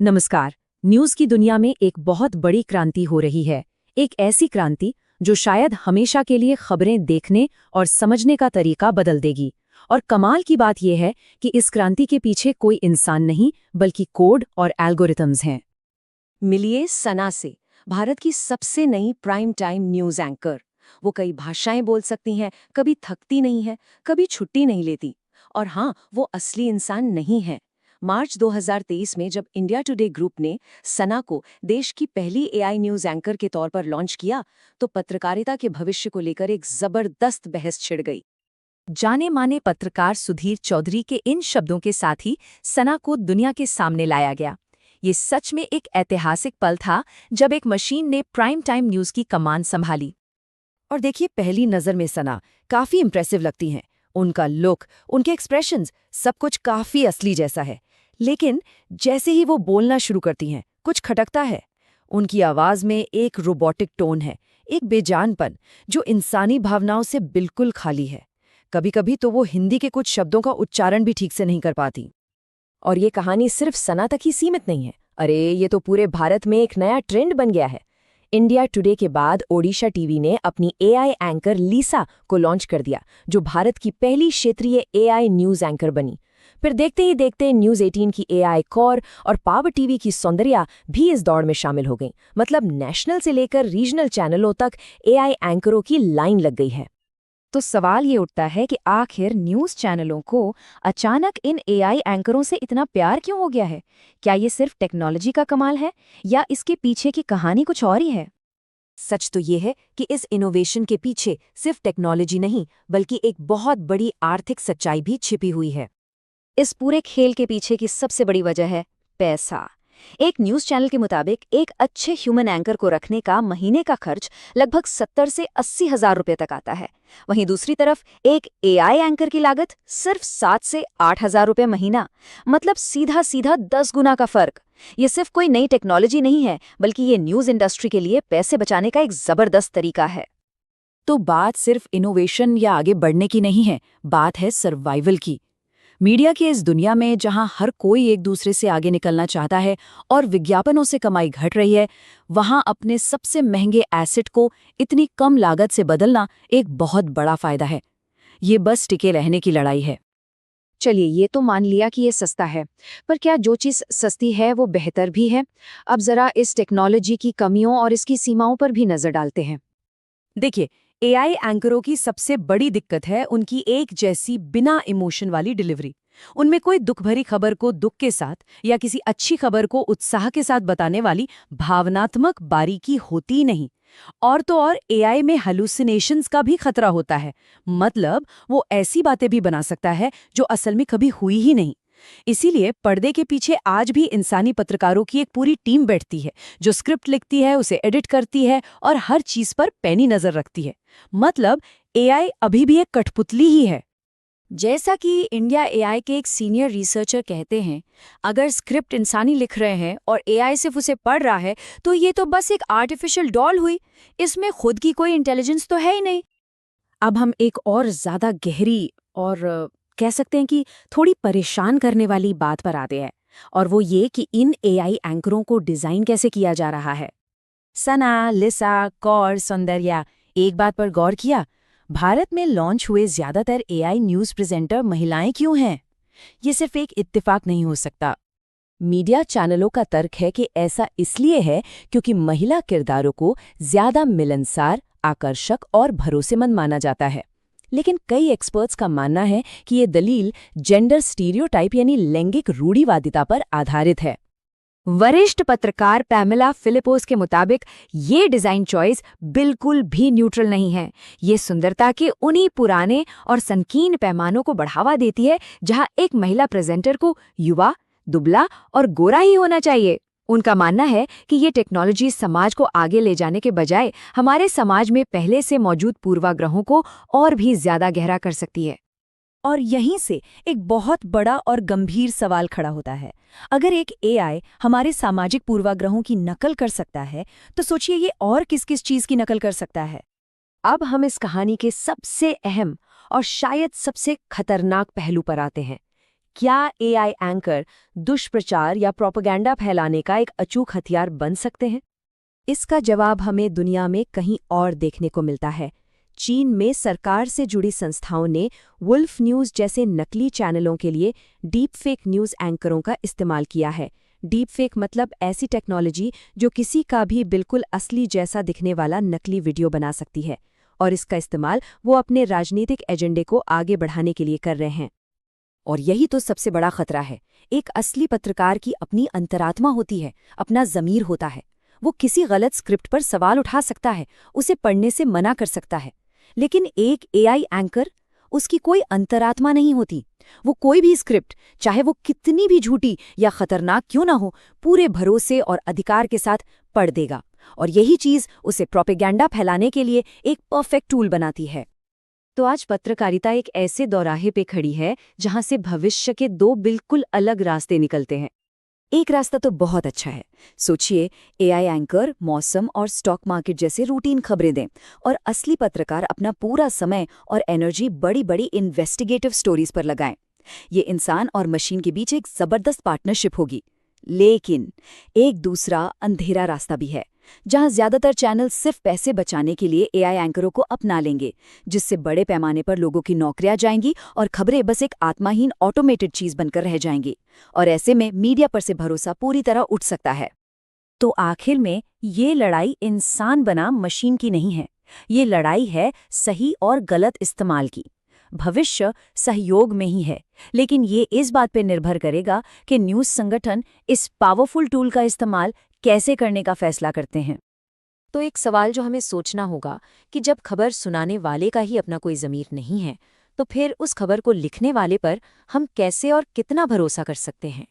नमस्कार। न्यूज़ की दुनिया में एक बहुत बड़ी क्रांति हो रही है। एक ऐसी क्रांति जो शायद हमेशा के लिए खबरें देखने और समझने का तरीका बदल देगी। और कमाल की बात यह है कि इस क्रांति के पीछे कोई इंसान नहीं बल्कि कोड और एल्गोरिथम्स हैं। मिलिए सना से, भारत की सबसे नई प्राइम टाइम न्यूज एंकर। वो कई भाषाएं बोल सकती हैं, कभी थकती नहीं है, कभी छुट्टी नहीं लेती। और हाँ, वो असली इंसान नहीं है। मार्च 2023 में जब इंडिया टुडे ग्रुप ने सना को देश की पहली एआई न्यूज एंकर के तौर पर लॉन्च किया, तो पत्रकारिता के भविष्य को लेकर एक जबरदस्त बहस छिड़ गई। जाने माने पत्रकार सुधीर चौधरी के इन शब्दों के साथ ही सना को दुनिया के सामने लाया गया। ये सच में एक ऐतिहासिक पल था जब एक मशीन ने प्राइम टाइम न्यूज़ की कमान संभाली। और देखिए, पहली नज़र में सना काफ़ी इंप्रेसिव लगती हैं। उनका लुक, उनके एक्सप्रेशंस, सब कुछ काफ़ी असली जैसा है। लेकिन जैसे ही वो बोलना शुरू करती हैं, कुछ खटकता है। उनकी आवाज़ में एक रोबोटिक टोन है, एक बेजानपन जो इंसानी भावनाओं से बिल्कुल खाली है। कभी-कभी तो वो हिंदी के कुछ शब्दों का उच्चारण भी ठीक से नहीं कर पाती। और ये कहानी सिर्फ सना तक ही सीमित नहीं है। अरे, ये तो पूरे भारत में एक नया ट्रेंड बन गया है। इंडिया टुडे के बाद ओडिशा टीवी ने अपनी एआई एंकर लीसा को लॉन्च कर दिया, जो भारत की पहली क्षेत्रीय एआई न्यूज एंकर बनी। फिर देखते ही देखते न्यूज 18 की एआई कौर और पावर टीवी की सौंदर्या भी इस दौड़ में शामिल हो गईं। मतलब नेशनल से लेकर रीजनल चैनलों तक एआई एंकरों की लाइन लग गई है। तो सवाल ये उठता है कि आखिर न्यूज़ चैनलों को अचानक इन एआई एंकरों से इतना प्यार क्यों हो गया है? क्या ये सिर्फ टेक्नोलॉजी का कमाल है या इसके पीछे की कहानी कुछ और ही है? सच तो ये है कि इस इनोवेशन के पीछे सिर्फ टेक्नोलॉजी नहीं, बल्कि एक बहुत बड़ी आर्थिक सच्चाई भी छिपी हुई है। इस पूरे खेल के पीछे की सबसे बड़ी वजह है पैसा। एक न्यूज़ चैनल के मुताबिक एक अच्छे ह्यूमन एंकर को रखने का महीने का खर्च लगभग 70 से 80 हजार रुपये तक आता है। वहीं दूसरी तरफ एक एआई एंकर की लागत सिर्फ 7 से 8 हजार रुपये महीना। मतलब सीधा सीधा 10 गुना का फर्क। ये सिर्फ कोई नई टेक्नोलॉजी नहीं है, बल्कि ये न्यूज़ इंडस्ट्री के लिए पैसे बचाने का एक जबरदस्त तरीका है। तो बात सिर्फ इनोवेशन या आगे बढ़ने की नहीं है, बात है सर्वाइवल की। मीडिया की इस दुनिया में जहां हर कोई एक दूसरे से आगे निकलना चाहता है और विज्ञापनों से कमाई घट रही है, वहां अपने सबसे महंगे एसेट को इतनी कम लागत से बदलना एक बहुत बड़ा फायदा है। ये बस टिके रहने की लड़ाई है। चलिए, ये तो मान लिया कि ये सस्ता है, पर क्या जो चीज़ सस्ती है वो बेहतर भी है? अब जरा इस टेक्नोलॉजी की कमियों और इसकी सीमाओं पर भी नजर डालते हैं। देखिए, एआई एंकरों की सबसे बड़ी दिक्कत है उनकी एक जैसी बिना इमोशन वाली डिलीवरी। उनमें कोई दुख भरी खबर को दुख के साथ या किसी अच्छी खबर को उत्साह के साथ बताने वाली भावनात्मक बारीकी होती ही नहीं। और तो और एआई में हैलुसिनेशंस का भी खतरा होता है। मतलब वो ऐसी बातें भी बना सकता है जो असल में कभी हुई ही नहीं। इसीलिए पर्दे के पीछे आज भी इंसानी पत्रकारों की एक पूरी टीम बैठती है, जो स्क्रिप्ट लिखती है, उसे एडिट करती है और हर चीज पर पैनी नजर रखती है। मतलब एआई अभी भी एक कठपुतली ही है। जैसा कि इंडिया एआई के एक सीनियर रिसर्चर कहते हैं, अगर स्क्रिप्ट इंसानी लिख रहे हैं और एआई सिर्फ उसे पढ़ रहा है, तो ये तो बस एक आर्टिफिशियल डॉल हुई। इसमें खुद की कोई इंटेलिजेंस तो है ही नहीं। अब हम एक और ज्यादा गहरी और कह सकते हैं कि थोड़ी परेशान करने वाली बात पर आते हैं, और वो ये कि इन एआई एंकरों को डिजाइन कैसे किया जा रहा है। सना, लिसा, कौर, सौंदर्या, एक बात पर गौर किया? भारत में लॉन्च हुए ज्यादातर एआई न्यूज़ प्रेजेंटर महिलाएं क्यों हैं? ये सिर्फ एक इत्तेफाक नहीं हो सकता। मीडिया चैनलों का तर्क है कि ऐसा इसलिए है क्योंकि महिला किरदारों को ज्यादा मिलनसार, आकर्षक और भरोसेमंद माना जाता है। लेकिन कई एक्सपर्ट्स का मानना है कि ये दलील जेंडर स्टीरियोटाइप यानी लैंगिक रूढ़िवादिता पर आधारित है। वरिष्ठ पत्रकार पैमेला फिलिपोस के मुताबिक ये डिजाइन चॉइस बिल्कुल भी न्यूट्रल नहीं है। ये सुंदरता के उन्हीं पुराने और संकीर्ण पैमानों को बढ़ावा देती है जहां एक महिला प्रेजेंटर को युवा, दुबला और गोरा ही होना चाहिए। उनका मानना है कि ये टेक्नोलॉजी समाज को आगे ले जाने के बजाय हमारे समाज में पहले से मौजूद पूर्वाग्रहों को और भी ज्यादा गहरा कर सकती है। और यहीं से एक बहुत बड़ा और गंभीर सवाल खड़ा होता है। अगर एक एआई हमारे सामाजिक पूर्वाग्रहों की नकल कर सकता है, तो सोचिए ये और किस किस चीज की नकल कर सकता है। अब हम इस कहानी के सबसे अहम और शायद सबसे खतरनाक पहलू पर आते हैं। क्या एआई एंकर दुष्प्रचार या प्रोपेगेंडा फैलाने का एक अचूक हथियार बन सकते हैं? इसका जवाब हमें दुनिया में कहीं और देखने को मिलता है। चीन में सरकार से जुड़ी संस्थाओं ने वुल्फ न्यूज़ जैसे नकली चैनलों के लिए डीप फेक न्यूज़ एंकरों का इस्तेमाल किया है। डीप फेक मतलब ऐसी टेक्नोलॉजी जो किसी का भी बिल्कुल असली जैसा दिखने वाला नकली वीडियो बना सकती है, और इसका इस्तेमाल वो अपने राजनीतिक एजेंडे को आगे बढ़ाने के लिए कर रहे हैं। और यही तो सबसे बड़ा खतरा है। एक असली पत्रकार की अपनी अंतरात्मा होती है, अपना ज़मीर होता है। वो किसी गलत स्क्रिप्ट पर सवाल उठा सकता है, उसे पढ़ने से मना कर सकता है। लेकिन एक एआई एंकर, उसकी कोई अंतरात्मा नहीं होती। वो कोई भी स्क्रिप्ट, चाहे वो कितनी भी झूठी या खतरनाक क्यों ना हो, पूरे भरोसे और अधिकार के साथ पढ़ देगा। और यही चीज़ उसे प्रोपेगेंडा फैलाने के लिए एक परफेक्ट टूल बनाती है। तो आज पत्रकारिता एक ऐसे दौराहे पे खड़ी है जहां से भविष्य के दो बिल्कुल अलग रास्ते निकलते हैं। एक रास्ता तो बहुत अच्छा है। सोचिए, एआई एंकर मौसम और स्टॉक मार्केट जैसे रूटीन खबरें दें, और असली पत्रकार अपना पूरा समय और एनर्जी बड़ी बड़ी इन्वेस्टिगेटिव स्टोरीज पर लगाएं। ये इंसान और मशीन के बीच एक जबरदस्त पार्टनरशिप होगी। लेकिन एक दूसरा अंधेरा रास्ता भी है, जहां ज्यादातर चैनल सिर्फ पैसे बचाने के लिए एआई एंकरों को अपना लेंगे, जिससे बड़े पैमाने पर लोगों की नौकरियां जाएंगी और खबरें बस एक आत्माहीन ऑटोमेटेड चीज बनकर रह जाएंगी। और ऐसे में मीडिया पर से भरोसा पूरी तरह उठ सकता है। तो आखिर में ये लड़ाई इंसान बनाम मशीन की नहीं है, ये लड़ाई है सही और गलत इस्तेमाल की। भविष्य सहयोग में ही है, लेकिन ये इस बात पर निर्भर करेगा कि न्यूज़ संगठन इस पावरफुल टूल का इस्तेमाल कैसे करने का फैसला करते हैं। तो एक सवाल जो हमें सोचना होगा कि जब खबर सुनाने वाले का ही अपना कोई ज़मीर नहीं है, तो फिर उस खबर को लिखने वाले पर हम कैसे और कितना भरोसा कर सकते हैं?